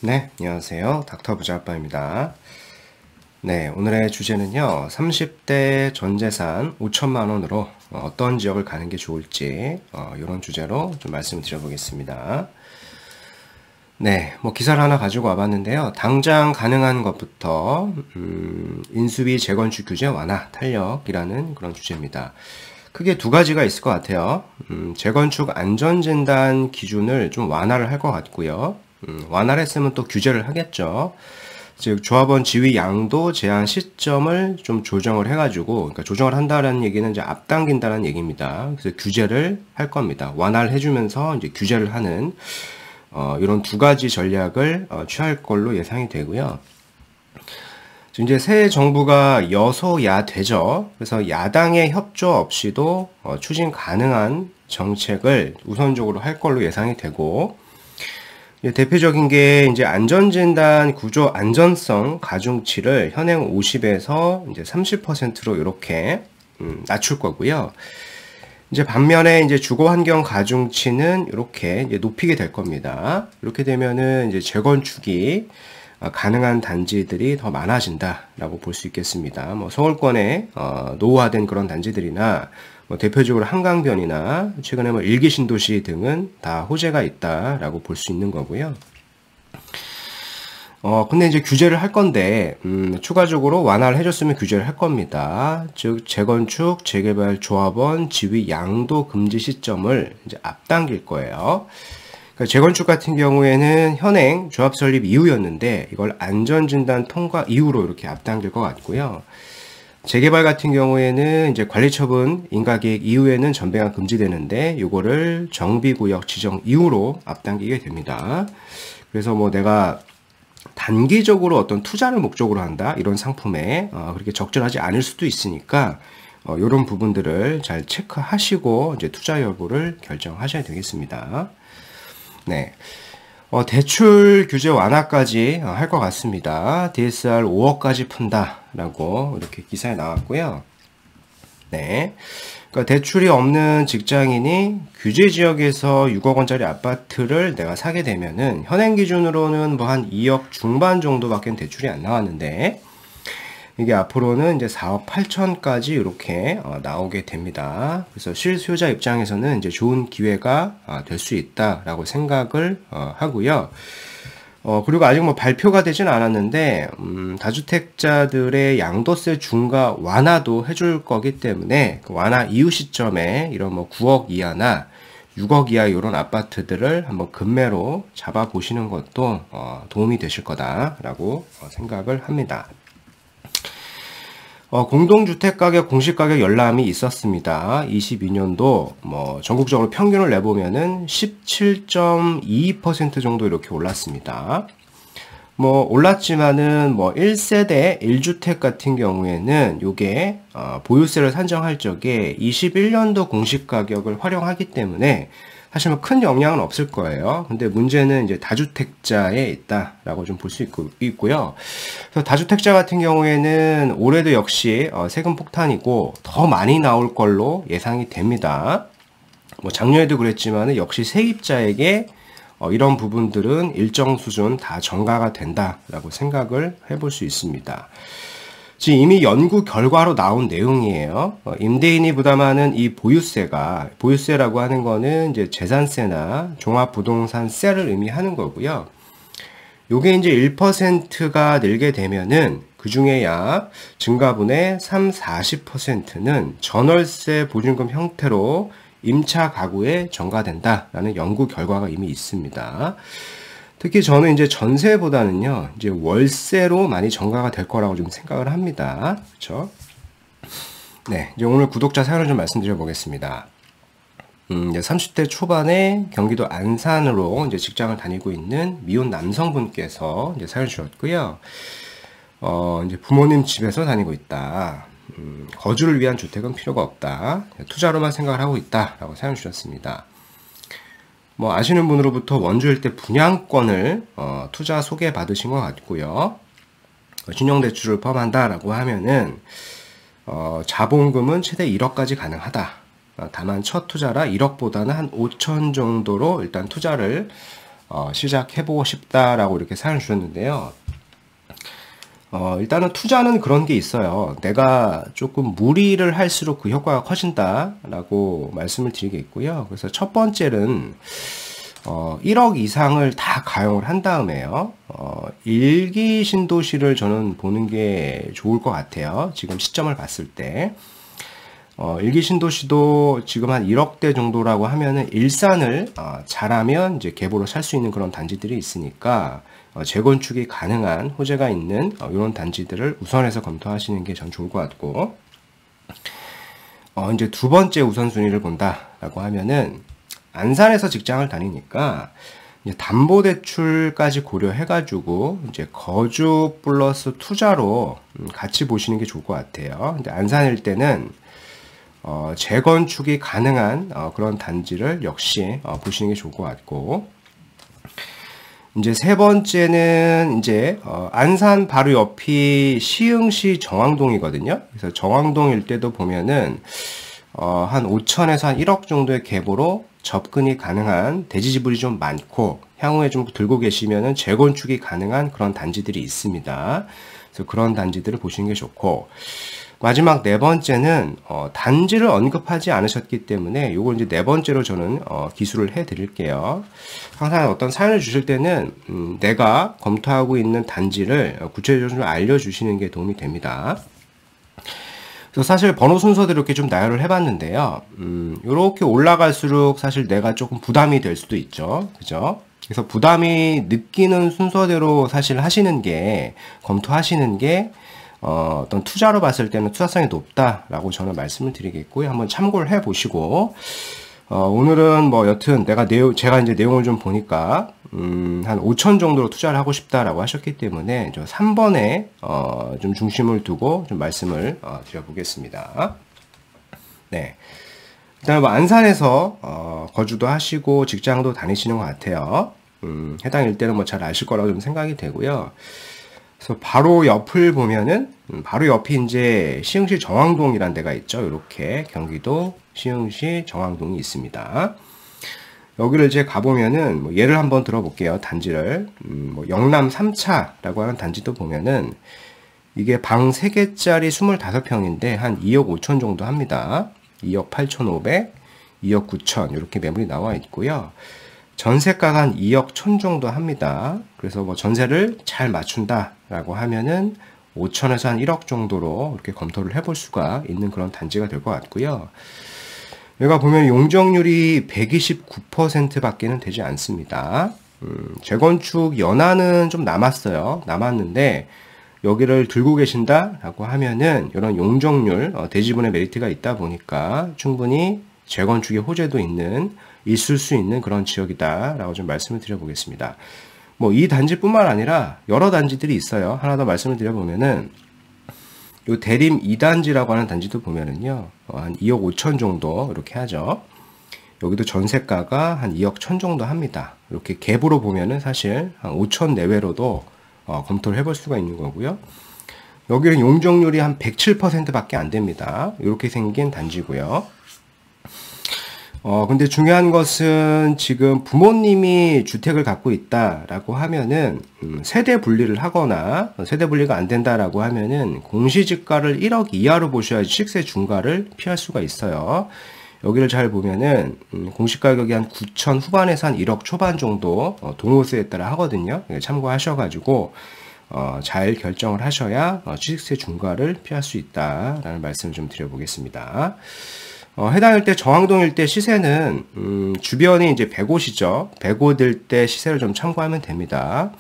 네, 안녕하세요. 닥터 부자아빠입니다. 네, 오늘의 주제는요, 30대 전재산 5천만 원으로 어떤 지역을 가는 게 좋을지, 이런 주제로 좀 말씀을 드려보겠습니다. 네, 뭐 기사를 하나 가지고 와봤는데요. 당장 가능한 것부터, 인수위 재건축 규제 완화, 탄력이라는 그런 주제입니다. 크게 두 가지가 있을 것 같아요. 재건축 안전진단 기준을 좀 완화를 할 것 같고요. 완화를 했으면 또 규제를 하겠죠. 즉 조합원 지위 양도 제한 시점을 좀 조정을 해가지고, 그러니까 조정을 한다라는 얘기는 이제 앞당긴다는 얘기입니다. 그래서 규제를 할 겁니다. 완화를 해주면서 이제 규제를 하는 이런 두 가지 전략을 취할 걸로 예상이 되고요. 지금 이제 새 정부가 여소야되죠. 그래서 야당의 협조 없이도 추진 가능한 정책을 우선적으로 할 걸로 예상이 되고, 대표적인 게 이제 안전진단 구조 안전성 가중치를 현행 50에서 이제 30%로 이렇게 낮출 거고요. 이제 반면에 이제 주거 환경 가중치는 이렇게 이제 높이게 될 겁니다. 이렇게 되면은 이제 재건축이 가능한 단지들이 더 많아진다라고 볼 수 있겠습니다. 뭐 서울권에 노후화된 그런 단지들이나 뭐 대표적으로 한강변이나 최근에 뭐 일기 신도시 등은 다 호재가 있다라고 볼 수 있는 거고요. 근데 이제 규제를 할 건데, 추가적으로 완화를 해줬으면 규제를 할 겁니다. 즉, 재건축, 재개발 조합원 지위 양도 금지 시점을 이제 앞당길 거예요. 그러니까 재건축 같은 경우에는 현행 조합 설립 이후였는데, 이걸 안전진단 통과 이후로 이렇게 앞당길 것 같고요. 재개발 같은 경우에는 이제 관리처분 인가계획 이후에는 전배가 금지되는데, 요거를 정비구역 지정 이후로 앞당기게 됩니다. 그래서 뭐 내가 단기적으로 어떤 투자를 목적으로 한다 이런 상품에 그렇게 적절하지 않을 수도 있으니까 이런 부분들을 잘 체크하시고 이제 투자 여부를 결정하셔야 되겠습니다. 네. 대출 규제 완화까지 할 것 같습니다. DSR 5억까지 푼다라고 이렇게 기사에 나왔고요. 네. 그러니까 대출이 없는 직장인이 규제 지역에서 6억 원짜리 아파트를 내가 사게 되면은 현행 기준으로는 뭐 한 2억 중반 정도밖에 대출이 안 나왔는데 이게 앞으로는 이제 4억 8천까지 이렇게 나오게 됩니다. 그래서 실수요자 입장에서는 이제 좋은 기회가 될 수 있다라고 생각을 하고요. 그리고 아직 뭐 발표가 되진 않았는데, 다주택자들의 양도세 중과 완화도 해줄 거기 때문에, 그 완화 이후 시점에 이런 뭐 9억 이하나 6억 이하 이런 아파트들을 한번 금매로 잡아보시는 것도 도움이 되실 거다라고 생각을 합니다. 공동주택가격 공시가격 열람이 있었습니다. 22년도 뭐 전국적으로 평균을 내보면은 17.22% 정도 이렇게 올랐습니다. 뭐 올랐지만은 뭐 1세대 1주택 같은 경우에는 요게 보유세를 산정할 적에 21년도 공시가격을 활용하기 때문에 사실 뭐 큰 영향은 없을 거예요. 근데 문제는 이제 다주택자에 있다라고 좀 볼 수 있고요. 그래서 다주택자 같은 경우에는 올해도 역시 세금 폭탄이고 더 많이 나올 걸로 예상이 됩니다. 뭐 작년에도 그랬지만 역시 세입자에게 이런 부분들은 일정 수준 다 전가가 된다라고 생각을 해볼 수 있습니다. 지금 이미 연구 결과로 나온 내용이에요. 임대인이 부담하는 이 보유세라고 하는 거는 이제 재산세나 종합부동산세를 의미하는 거고요. 요게 이제 1%가 늘게 되면은 그 중에 약 증가분의 40%는 전월세 보증금 형태로 임차 가구에 전가된다라는 연구 결과가 이미 있습니다. 특히 저는 이제 전세보다는요, 이제 월세로 많이 전가가 될 거라고 좀 생각을 합니다. 그렇죠? 네, 이제 오늘 구독자 사연을 좀 말씀드려 보겠습니다. 이제 30대 초반에 경기도 안산으로 이제 직장을 다니고 있는 미혼 남성분께서 이제 사연 주셨고요. 이제 부모님 집에서 다니고 있다. 거주를 위한 주택은 필요가 없다. 투자로만 생각을 하고 있다라고 사연 주셨습니다. 뭐 아시는 분으로부터 원주 일대 분양권을 투자 소개 받으신 것 같고요. 신용대출을 포함한다라고 하면은 자본금은 최대 1억까지 가능하다. 다만 첫 투자라 1억보다는 한 5천 정도로 일단 투자를 시작해보고 싶다라고 이렇게 사연을 주셨는데요. 일단은 투자는 그런 게 있어요. 내가 조금 무리를 할수록 그 효과가 커진다라고 말씀을 드리겠고요. 그래서 첫 번째는 1억 이상을 다 가용을 한 다음에요. 일기 신도시를 저는 보는 게 좋을 것 같아요. 지금 시점을 봤을 때. 일기 신도시도 지금 한 1억대 정도라고 하면은 일산을 잘하면 이제 계보로 살 수 있는 그런 단지들이 있으니까 재건축이 가능한 호재가 있는 이런 단지들을 우선해서 검토하시는 게 전 좋을 것 같고, 이제 두 번째 우선순위를 본다라고 하면은 안산에서 직장을 다니니까 이제 담보대출까지 고려해가지고 이제 거주 플러스 투자로 같이 보시는 게 좋을 것 같아요. 근데 안산일 때는 재건축이 가능한 그런 단지를 역시 보시는 게 좋을 것 같고, 이제 세 번째는 이제 안산 바로 옆이 시흥시 정왕동이거든요. 그래서 정왕동 일대도 보면은 한 5천에서 한 1억 정도의 계보로 접근이 가능한 대지지분이 좀 많고 향후에 좀 들고 계시면은 재건축이 가능한 그런 단지들이 있습니다. 그래서 그런 단지들을 보시는 게 좋고, 마지막 네 번째는 단지를 언급하지 않으셨기 때문에 요걸 이제 네 번째로 저는 기술을 해 드릴게요. 항상 어떤 사연을 주실 때는 내가 검토하고 있는 단지를 구체적으로 좀 알려주시는 게 도움이 됩니다. 그래서 사실 번호 순서대로 이렇게 좀 나열을 해봤는데요. 이렇게 올라갈수록 사실 내가 조금 부담이 될 수도 있죠. 그죠? 그래서 부담이 느끼는 순서대로 사실 하시는 게, 검토하시는 게, 어떤 투자로 봤을 때는 투자성이 높다라고 저는 말씀을 드리겠고요. 한번 참고를 해 보시고, 오늘은 뭐 여튼 제가 이제 내용을 좀 보니까, 한 5천 정도로 투자를 하고 싶다라고 하셨기 때문에, 저 3번에, 좀 중심을 두고 좀 말씀을, 드려보겠습니다. 네. 일단 뭐 안산에서, 거주도 하시고 직장도 다니시는 것 같아요. 해당 일대는 뭐 잘 아실 거라고 좀 생각이 되고요. 그래서 바로 옆을 보면은 바로 옆이 이제 시흥시 정왕동이라는 데가 있죠. 이렇게 경기도 시흥시 정왕동이 있습니다. 여기를 이제 가보면은 뭐 예를 한번 들어볼게요. 단지를 뭐 영남 3차라고 하는 단지도 보면은 이게 방 3개짜리 25평인데 한 2억 5천 정도 합니다. 2억 8,500, 2억 9천 이렇게 매물이 나와 있고요. 전세가가 한 2억 1천 정도 합니다. 그래서 뭐 전세를 잘 맞춘다라고 하면은 5천에서 한 1억 정도로 이렇게 검토를 해볼 수가 있는 그런 단지가 될 것 같고요. 여기가 보면 용적률이 129%밖에는 되지 않습니다. 재건축 연한은 좀 남았어요. 남았는데 여기를 들고 계신다라고 하면은 이런 용적률, 대지분의 메리트가 있다 보니까 충분히 재건축의 호재도 있을 수 있는 그런 지역이다라고 좀 말씀을 드려보겠습니다. 뭐 이 단지뿐만 아니라 여러 단지들이 있어요. 하나 더 말씀을 드려보면은 요 대림 2단지라고 하는 단지도 보면은요, 한 2억 5천 정도 이렇게 하죠. 여기도 전세가가 한 2억 1천 정도 합니다. 이렇게 갭으로 보면은 사실 한 5천 내외로도 검토를 해볼 수가 있는 거고요. 여기는 용적률이 한 107%밖에 안 됩니다. 이렇게 생긴 단지고요. 근데 중요한 것은 지금 부모님이 주택을 갖고 있다라고 하면은, 세대 분리를 하거나, 세대 분리가 안 된다라고 하면은, 공시지가를 1억 이하로 보셔야지 시세 중과를 피할 수가 있어요. 여기를 잘 보면은, 공시가격이 한 9천 후반에서 한 1억 초반 정도, 동호수에 따라 하거든요. 참고하셔가지고, 잘 결정을 하셔야, 취득세 중과를 피할 수 있다라는 말씀을 좀 드려보겠습니다. 해당 일대 정왕동 일대 시세는 주변이 이제 100곳이죠. 100곳 일대 시세를 좀 참고하면 됩니다.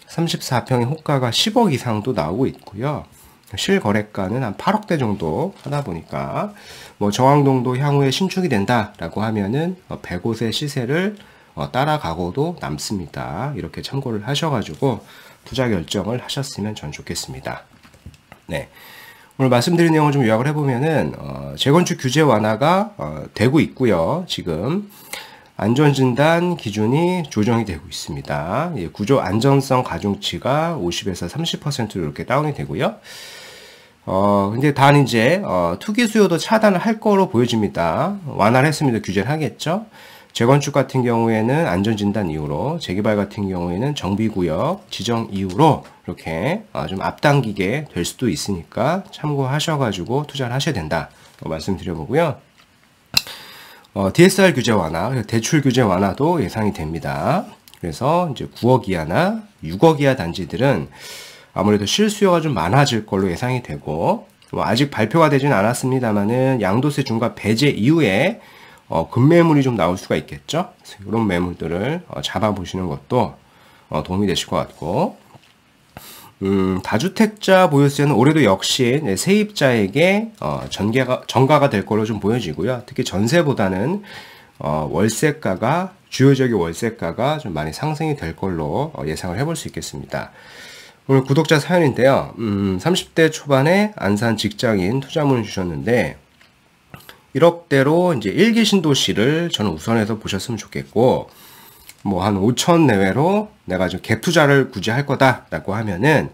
34평의 호가가 10억 이상도 나오고 있고요. 실거래가는 한 8억대 정도 하다 보니까 뭐 정왕동도 향후에 신축이 된다라고 하면은 100곳의 시세를 따라가고도 남습니다. 이렇게 참고를 하셔가지고 투자 결정을 하셨으면 전 좋겠습니다. 네. 오늘 말씀드린 내용을 좀 요약을 해보면은, 재건축 규제 완화가, 되고 있고요. 지금, 안전진단 기준이 조정이 되고 있습니다. 예, 구조 안전성 가중치가 50에서 30%로 이렇게 다운이 되고요. 근데 단 이제, 투기 수요도 차단을 할 거로 보여집니다. 완화를 했습니다. 규제를 하겠죠. 재건축 같은 경우에는 안전진단 이후로, 재개발 같은 경우에는 정비구역 지정 이후로 이렇게 좀 앞당기게 될 수도 있으니까 참고하셔가지고 투자를 하셔야 된다 말씀드려보고요. DSR 규제 완화, 대출 규제 완화도 예상이 됩니다. 그래서 이제 9억 이하나 6억 이하 단지들은 아무래도 실수요가 좀 많아질 걸로 예상이 되고, 아직 발표가 되진 않았습니다만은 양도세 중과 배제 이후에 급매물이 좀 나올 수가 있겠죠. 이런 매물들을 잡아보시는 것도 도움이 되실 것 같고, 다주택자 보유세는 올해도 역시 세입자에게 전가가 될 걸로 좀 보여지고요. 특히 전세보다는 월세가가, 주요지역의 월세가가 좀 많이 상승이 될 걸로 예상을 해볼 수 있겠습니다. 오늘 구독자 사연인데요. 30대 초반에 안산 직장인 투자문을 주셨는데, 1억대로 이제 1기 신도시를 저는 우선해서 보셨으면 좋겠고, 뭐 한 5천 내외로 내가 좀 갭 투자를 굳이 할 거다라고 하면은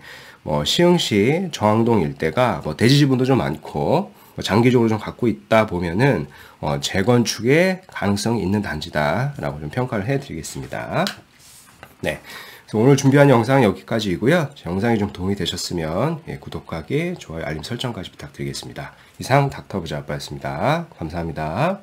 시흥시 정왕동 일대가 대지 지분도 좀 많고 장기적으로 좀 갖고 있다 보면은 재건축의 가능성이 있는 단지다라고 좀 평가를 해드리겠습니다. 네. 그래서 오늘 준비한 영상 여기까지이고요. 영상이 좀 도움이 되셨으면 구독하기, 좋아요, 알림 설정까지 부탁드리겠습니다. 이상 닥터부자 아빠였습니다. 감사합니다.